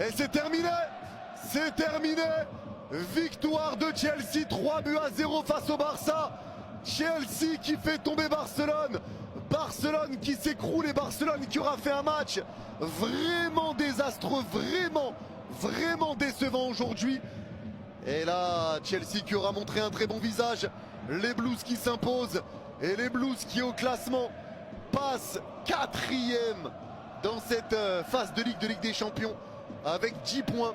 Et c'est terminé. C'est terminé. Victoire de Chelsea, 3-0 face au Barça. Chelsea qui fait tomber Barcelone. Barcelone qui s'écroule et Barcelone qui aura fait un match vraiment désastreux, vraiment décevant aujourd'hui. Et là, Chelsea qui aura montré un très bon visage. Les Blues qui s'imposent et les Blues qui au classement passent 4e dans cette phase de Ligue des Champions avec 10 points.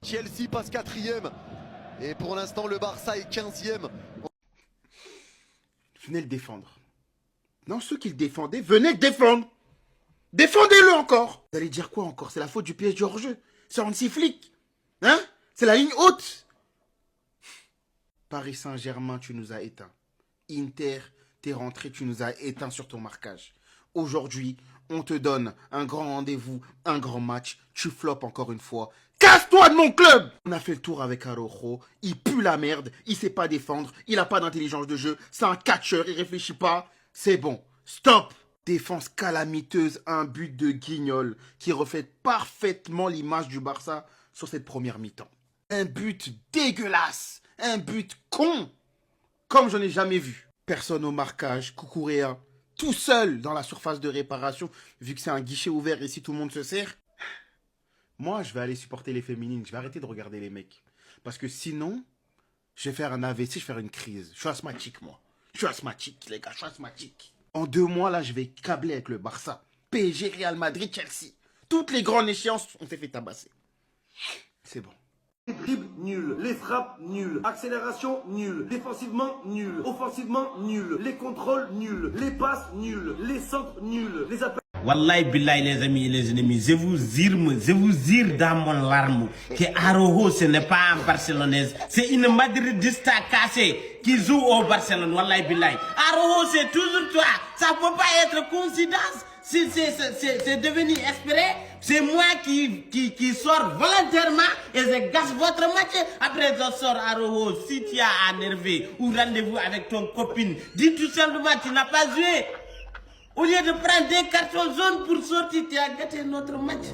Chelsea passe 4e et pour l'instant le Barça est 15e. Venez le défendre. Non, ceux qui le défendaient, venez le défendre. Défendez-le encore. Vous allez dire quoi encore? C'est la faute du PSG hors jeu. C'est Hansi Flick. Hein? C'est la ligne haute. Paris Saint-Germain, tu nous as éteints. Inter, t'es rentré, tu nous as éteints sur ton marquage. Aujourd'hui, on te donne un grand rendez-vous, un grand match. Tu floppes encore une fois. Casse-toi de mon club! On a fait le tour avec Araujo. Il pue la merde. Il sait pas défendre. Il a pas d'intelligence de jeu. C'est un catcheur. Il réfléchit pas. C'est bon. Stop! Défense calamiteuse. Un but de Guignol qui reflète parfaitement l'image du Barça sur cette première mi-temps. Un but dégueulasse. Un but con. Comme je n'ai jamais vu. Personne au marquage. Cucurella tout seul dans la surface de réparation. Vu que c'est un guichet ouvert ici, tout le monde se sert. Moi, je vais aller supporter les féminines. Je vais arrêter de regarder les mecs. Parce que sinon, je vais faire un AVC, je vais faire une crise. Je suis asthmatique, moi. Je suis asthmatique, les gars, je suis asthmatique. En 2 mois, là, je vais câbler avec le Barça. PSG, Real Madrid, Chelsea. Toutes les grandes échéances, on s'est fait tabasser. C'est bon. Les dribbles, nul. Les frappes, nul. Accélération, nul. Défensivement, nul. Offensivement, nul. Les contrôles, nul. Les passes, nul. Les centres, nul. Les appels... Wallahi billahi les amis et les ennemis, je vous jure dans mon larme que Araujo ce n'est pas un Barcelonaise, c'est une Madridista cassée qui joue au Barcelone, wallahi billahi. Araujo c'est toujours toi, ça peut pas être coïncidence, c'est devenu espéré, c'est moi qui sors volontairement et je gâche votre match, après je sors Araujo, si tu as énervé ou rendez-vous avec ton copine, dis tout simplement tu n'as pas joué. Au lieu de prendre des cartons jaunes pour sortir, tu as gâté notre match.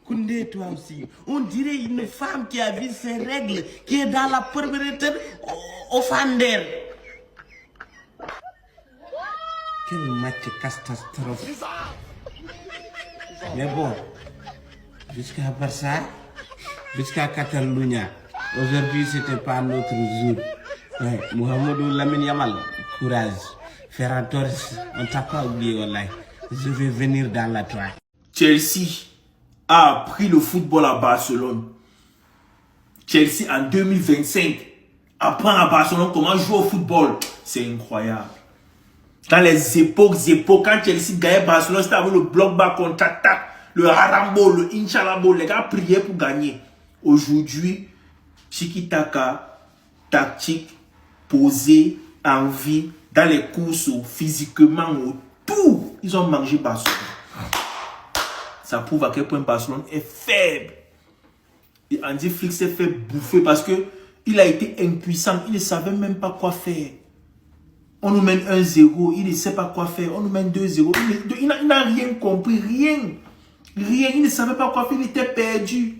Koundé, toi aussi. On dirait une femme qui a vu ses règles, qui est dans la première au Fander. Quel match catastrophe. Mais bon, jusqu'à Barça, jusqu'à Catalunya, aujourd'hui c'était pas notre jour. Ouais, Mohamedou Lamine Yamal, courage. Ferran Torres, on t'a pas oublié, wallahi. Je vais venir dans la toile. Chelsea a appris le football à Barcelone. Chelsea en 2025 apprend à Barcelone comment jouer au football. C'est incroyable. Dans les époques, quand Chelsea gagnait Barcelone, c'était avec le bloc bas contre-attaque, le harambo, le inchalabo, les gars priaient pour gagner. Aujourd'hui, tiki-taka, tactique, posé, envie, dans les courses, physiquement, tout, ils ont mangé Barcelone. Ça prouve à quel point Barcelone est faible. Et Hansi Flick s'est fait bouffer parce que il a été impuissant. Il ne savait même pas quoi faire. On nous mène 1-0, il ne sait pas quoi faire. On nous mène 2-0. Il n'a rien compris, rien. Il ne savait pas quoi faire, il était perdu.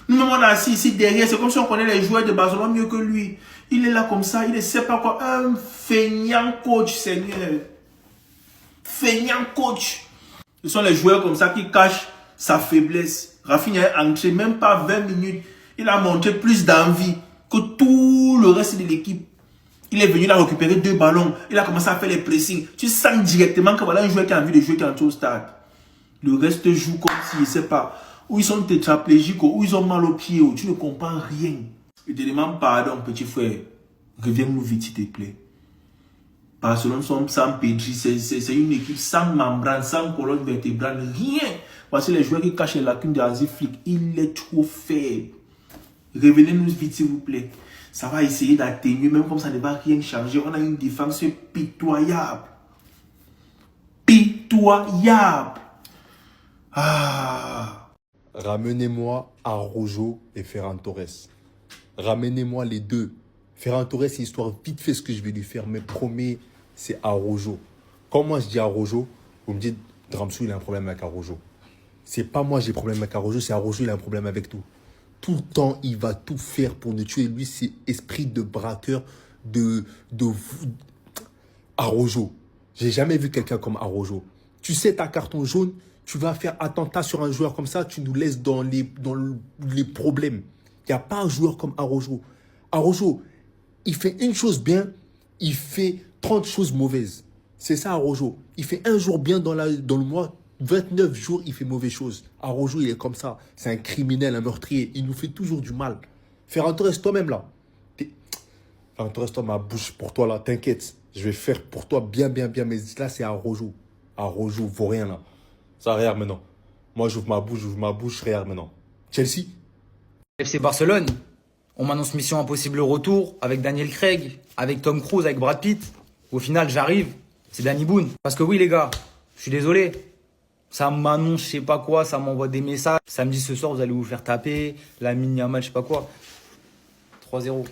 Nous, on est assis ici derrière, c'est comme si on connaît les joueurs de Barcelone mieux que lui. Il est là comme ça, il ne sait pas quoi. Un feignant coach, Seigneur. Feignant coach. Ce sont les joueurs comme ça qui cachent sa faiblesse. Rafinha est entré, même pas 20 minutes. Il a montré plus d'envie que tout le reste de l'équipe. Il est venu là récupérer 2 ballons. Il a commencé à faire les pressings. Tu sens directement que voilà un joueur qui a envie de jouer, qui est entré au stade. Le reste joue comme si, je ne sais pas, ou ils sont tétraplégiques, ou ils ont mal aux pieds, ou tu ne comprends rien. Je te demande pardon, petit frère. Reviens-nous vite, s'il te plaît. Barcelone sans Pedri, c'est une équipe sans membrane, sans colonne vertébrale, rien. Voici les joueurs qui cachent les lacunes de Hansi Flick. Il est trop faible. Revenez-nous vite, s'il vous plaît. Ça va essayer d'atténuer, même comme ça ne va rien changer. On a une défense pitoyable. Pitoyable. Ah. Ramenez-moi Araujo et Ferran Torres. Ramenez-moi les deux. Ferran Torres, c'est histoire vite fait ce que je vais lui faire. Mais promis, c'est Araujo. Quand moi je dis Araujo, vous me dites, Dramsou, il a un problème avec Araujo. C'est pas moi j'ai problème avec Araujo, c'est Araujo il a un problème avec tout. Tout le temps, il va tout faire pour nous tuer. Lui, c'est esprit de braqueur de Araujo. J'ai jamais vu quelqu'un comme Araujo. Tu sais, ta carton jaune, tu vas faire attentat sur un joueur comme ça, tu nous laisses dans les problèmes. Il n'y a pas un joueur comme Araujo. Araujo, il fait une chose bien, il fait 30 choses mauvaises. C'est ça, Araujo. Il fait un jour bien dans le mois, 29 jours, il fait mauvaise chose. Araujo, il est comme ça. C'est un criminel, un meurtrier. Il nous fait toujours du mal. Ferran Torres, toi-même, là. Ferran Torres, toi, ma bouche pour toi, là, t'inquiète. Je vais faire pour toi bien. Mais là, c'est Araujo. Araujo, vaut rien, là. Ça, regarde maintenant. Moi, j'ouvre ma bouche, regarde maintenant. Chelsea. FC Barcelone, on m'annonce mission impossible retour avec Daniel Craig, avec Tom Cruise, avec Brad Pitt. Au final, j'arrive, c'est Danny Boone. Parce que oui, les gars, je suis désolé. Ça m'annonce je sais pas quoi, ça m'envoie des messages. Samedi ce soir, vous allez vous faire taper. La mini-amal, je sais pas quoi. 3-0.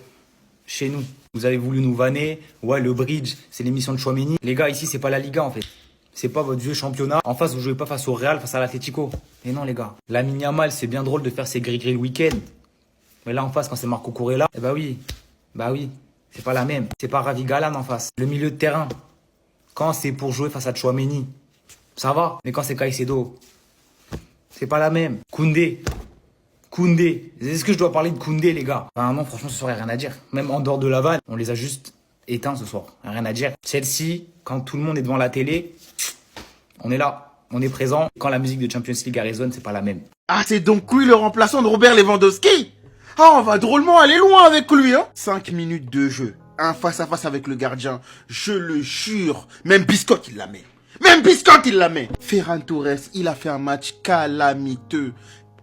Chez nous. Vous avez voulu nous vanner. Ouais, le bridge, c'est l'émission de Chouameni. Les gars, ici, c'est pas la Liga, en fait. C'est pas votre vieux championnat. En face, vous jouez pas face au Real, face à l'Atlético. Et non, les gars. La mini-amal, c'est bien drôle de faire ses gris-gris le week-end. Mais là, en face, quand c'est Marco Kurela, eh bah oui. C'est pas la même. C'est pas Ravi Galan en face. Le milieu de terrain. Quand c'est pour jouer face à Chouameni, ça va. Mais quand c'est Caicedo, c'est pas la même. Koundé. Est-ce que je dois parler de Koundé, les gars? Non, franchement, ce soir, il n'y a rien à dire. Même en dehors de la vanne, on les a juste éteints ce soir. Rien à dire. Chelsea, quand tout le monde est devant la télé, on est là. On est présent. Quand la musique de Champions League résonne, c'est pas la même. Ah, c'est donc lui le remplaçant de Robert Lewandowski? Ah, on va drôlement aller loin avec lui, hein. 5 minutes de jeu. Un face-à-face avec le gardien. Je le jure. Même Biscotte, il la met. Ferran Torres, il a fait un match calamiteux.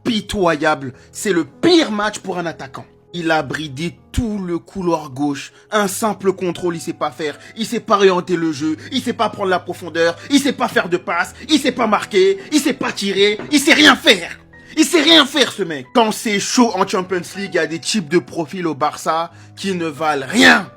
Pitoyable. C'est le pire match pour un attaquant. Il a bridé tout le couloir gauche. Un simple contrôle, il sait pas faire. Il sait pas orienter le jeu. Il sait pas prendre la profondeur. Il sait pas faire de passe. Il sait pas marquer. Il sait pas tirer. Il sait rien faire. Il sait rien faire, ce mec. Quand c'est chaud en Champions League, il y a des types de profils au Barça qui ne valent rien.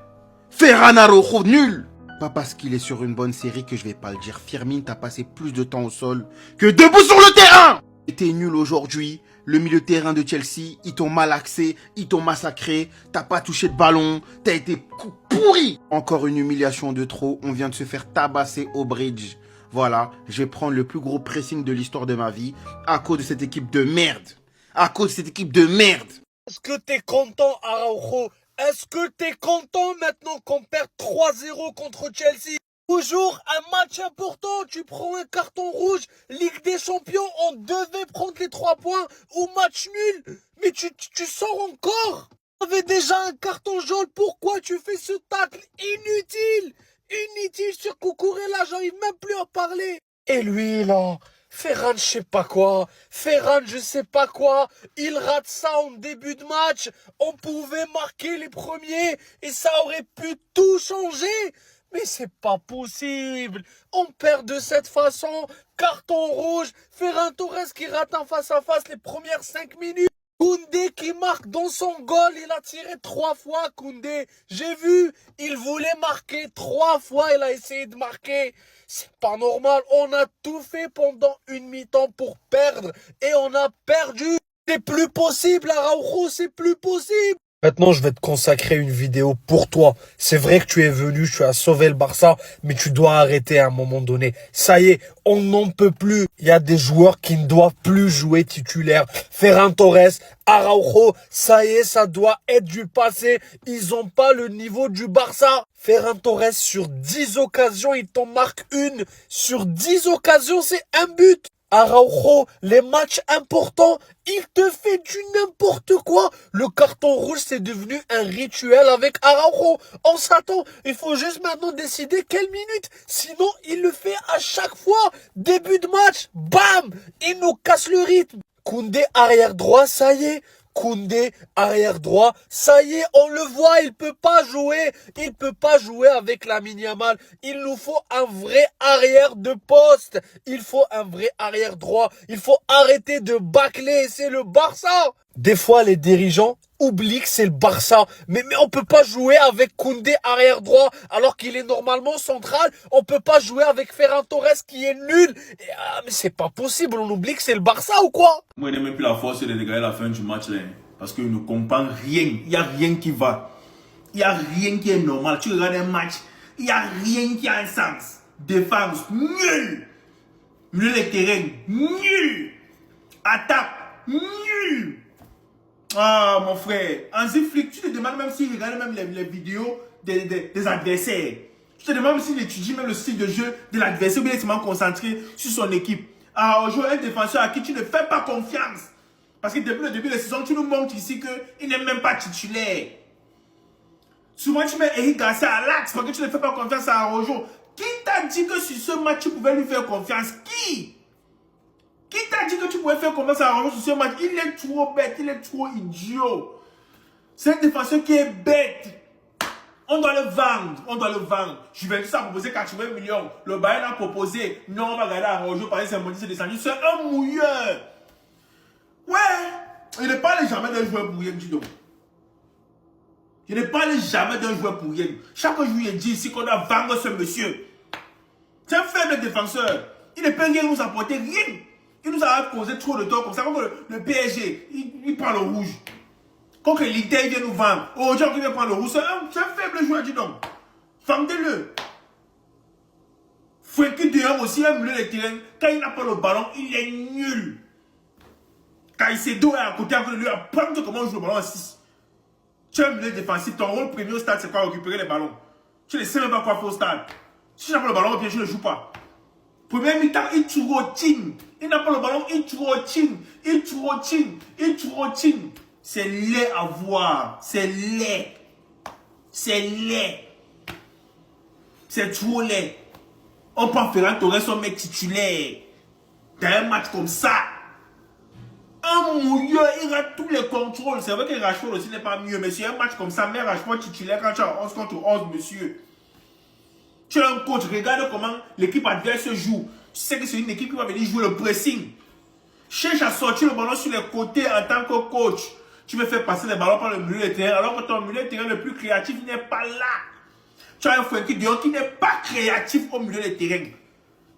Ferran Araujo, nul. Pas parce qu'il est sur une bonne série que je vais pas le dire. Firmine, t'as passé plus de temps au sol que debout sur le terrain. T'es nul aujourd'hui. Le milieu de terrain de Chelsea, ils t'ont malaxé, ils t'ont massacré. T'as pas touché de ballon. T'as été pourri. Encore une humiliation de trop. On vient de se faire tabasser au bridge. Voilà, je vais prendre le plus gros pressing de l'histoire de ma vie à cause de cette équipe de merde. Est-ce que t'es content, Araujo? Est-ce que t'es content maintenant qu'on perd 3-0 contre Chelsea? Toujours un match important, tu prends un carton rouge, Ligue des Champions, on devait prendre les 3 points ou match nul. Mais tu sors encore? Tu avais déjà un carton jaune, pourquoi tu fais ce tacle inutile sur Cucurella, j'arrive même plus à parler. Et lui là, Ferran je sais pas quoi, il rate ça en début de match, on pouvait marquer les premiers et ça aurait pu tout changer. Mais c'est pas possible, on perd de cette façon, carton rouge, Ferran Torres qui rate un face-à-face les premières 5 minutes. Koundé qui marque dans son goal, il a tiré 3 fois Koundé. J'ai vu, il voulait marquer 3 fois, il a essayé de marquer. C'est pas normal, on a tout fait pendant une mi-temps pour perdre et on a perdu. C'est plus possible, Araujo, c'est plus possible. Maintenant, je vais te consacrer une vidéo pour toi. C'est vrai que tu es venu, tu as sauvé le Barça, mais tu dois arrêter à un moment donné. Ça y est, on n'en peut plus. Il y a des joueurs qui ne doivent plus jouer titulaire. Ferran Torres, Araujo, ça y est, ça doit être du passé. Ils n'ont pas le niveau du Barça. Ferran Torres, sur 10 occasions, il t'en marque une. Sur 10 occasions, c'est un but. Araujo, les matchs importants, il te fait du n'importe quoi. Le carton rouge, c'est devenu un rituel avec Araujo. On s'attend, il faut juste maintenant décider quelle minute. Sinon, il le fait à chaque fois. Début de match, bam, il nous casse le rythme. Koundé arrière droit, ça y est. Koundé, arrière droit, ça y est, on le voit, il peut pas jouer avec Lamine Yamal. Il nous faut un vrai arrière de poste, il faut un vrai arrière droit, il faut arrêter de bâcler, c'est le Barça. Des fois, les dirigeants oublient que c'est le Barça. Mais on peut pas jouer avec Koundé arrière droit alors qu'il est normalement central. On peut pas jouer avec Ferran Torres qui est nul. Mais c'est pas possible. On oublie que c'est le Barça ou quoi? Moi, je n'ai même plus la force de regarder la fin du match là. Parce que je ne comprends rien. Il n'y a rien qui va. Il n'y a rien qui est normal. Tu regardes un match, il n'y a rien qui a un sens. Défense, nul. Milieu de terrain, nul. Attaque, nul. Ah, mon frère. Hansi Flick, tu te demandes même s'il regarde même les vidéos des adversaires. Tu te demandes s'il étudie même le style de jeu de l'adversaire ou bien il est seulement concentré sur son équipe. Ah, aujourd'hui, un défenseur à qui tu ne fais pas confiance. Parce que depuis le début de la saison, tu nous montres ici qu'il n'est même pas titulaire. Souvent, tu mets Eric Garcia à l'axe parce que tu ne fais pas confiance à Araujo. Qui t'a dit que sur ce match, tu pouvais lui faire confiance? Qui t'a dit que tu pouvais faire confiance à Araujo sur ce match? Il est trop bête, il est trop idiot. C'est un défenseur qui est bête. On doit le vendre, on doit le vendre. Juventus a proposé 80 millions. Le Bayern a proposé, non, on va garder Araujo, Paris Saint-Germain s'est descendu. C'est un mouilleur. Ouais, il ne parle jamais d'un joueur pour rien, dis donc. Je ne parle jamais d'un joueur pour rien. Chaque jour, il dit ici qu'on doit vendre ce monsieur. C'est un faible défenseur. Il ne peut rien nous apporter, rien. Il nous a causé trop de tort comme ça. Comme le PSG, il prend le rouge. Quand l'Inter vient nous vendre, aujourd'hui, il vient prendre le rouge. C'est un faible joueur, dis donc. Vendez-le. Frenkie de Jong aussi, un milieu de terrain. Quand il n'a pas le ballon, il est nul. Caicedo est à côté de lui, apprendre comment on joue le ballon à 6. Tu es un milieu défensif, ton rôle premier au stade, c'est quoi? Récupérer les ballons. Tu ne sais même pas quoi faire au stade. Si tu n'as pas le ballon au pied, tu ne joues pas. Premier mi-temps, il trottine. Il n'a pas le ballon, il trottine. Il trottine. Il trottine. C'est laid à voir. C'est laid. C'est laid. C'est trop laid. On prend Ferran Torres, on met titulaire. Dans un match comme ça. Un mouilleur, il rate tous les contrôles. C'est vrai que Rashford aussi n'est pas mieux, mais c'est un match comme ça, mais Rashford titulaire quand tu as 11 contre 11, monsieur. Tu es un coach, regarde comment l'équipe adverse joue. Tu sais que c'est une équipe qui va venir jouer le pressing. Cherche à sortir le ballon sur les côtés en tant que coach. Tu veux faire passer les ballons par le milieu de terrain, alors que ton milieu de terrain le plus créatif n'est pas là. Tu as un Frenkie de Jong qui n'est pas créatif au milieu de terrain.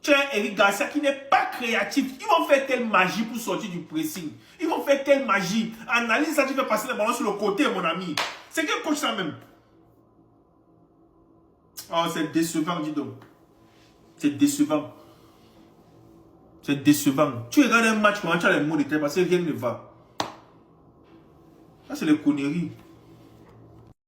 Tu as un Eric Garcia qui n'est pas créatif. Ils vont faire quelle magie pour sortir du pressing? Ils vont faire quelle magie? Analyse ça, tu fais passer les ballons sur le côté, mon ami. C'est quel coach ça même? Oh, c'est décevant, dis donc. C'est décevant. C'est décevant. Tu regardes un match quand tu as les mots de tête parce que rien ne va. Ça, c'est les conneries.